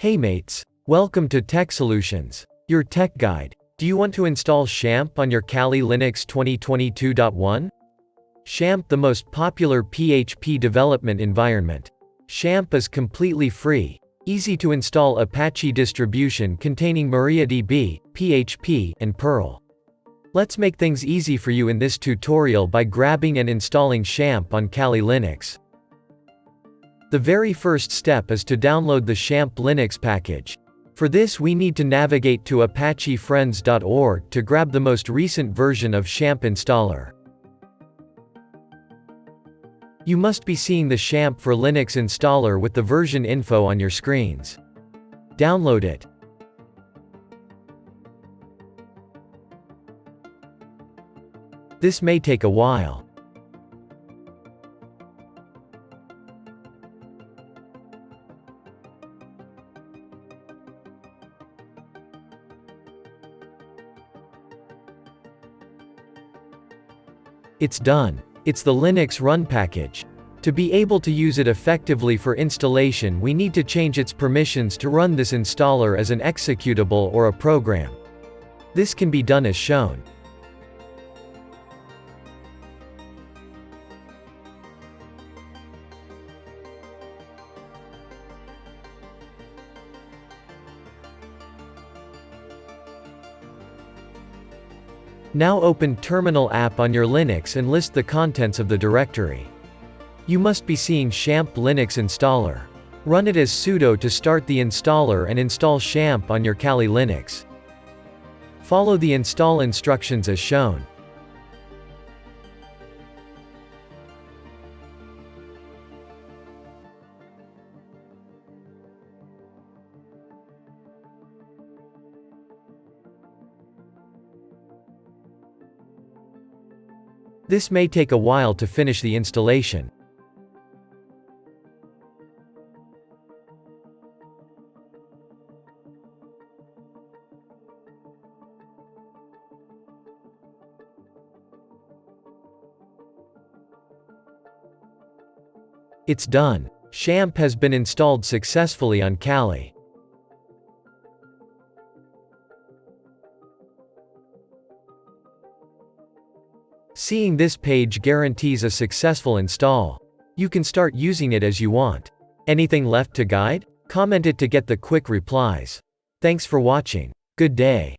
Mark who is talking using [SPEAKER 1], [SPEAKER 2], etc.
[SPEAKER 1] Hey mates, welcome to Tech Solutions, your tech guide. Do you want to install Xampp on your Kali Linux 2022.1? Xampp, the most popular PHP development environment. Xampp is completely free, easy to install Apache distribution containing MariaDB, PHP, and Perl. Let's make things easy for you in this tutorial by grabbing and installing Xampp on Kali Linux. The very first step is to download the Xampp Linux package. For this we need to navigate to apachefriends.org to grab the most recent version of Xampp installer. You must be seeing the Xampp for Linux installer with the version info on your screens. Download it. This may take a while. It's done. It's the Linux run package. To be able to use it effectively for installation, we need to change its permissions to run this installer as an executable or a program. This can be done as shown. Now open Terminal app on your Linux and list the contents of the directory. You must be seeing Xampp Linux installer. Run it as sudo to start the installer and install Xampp on your Kali Linux. Follow the install instructions as shown. This may take a while to finish the installation. It's done. Xampp has been installed successfully on Kali. Seeing this page guarantees a successful install. You can start using it as you want. Anything left to guide? Comment it to get the quick replies. Thanks for watching. Good day.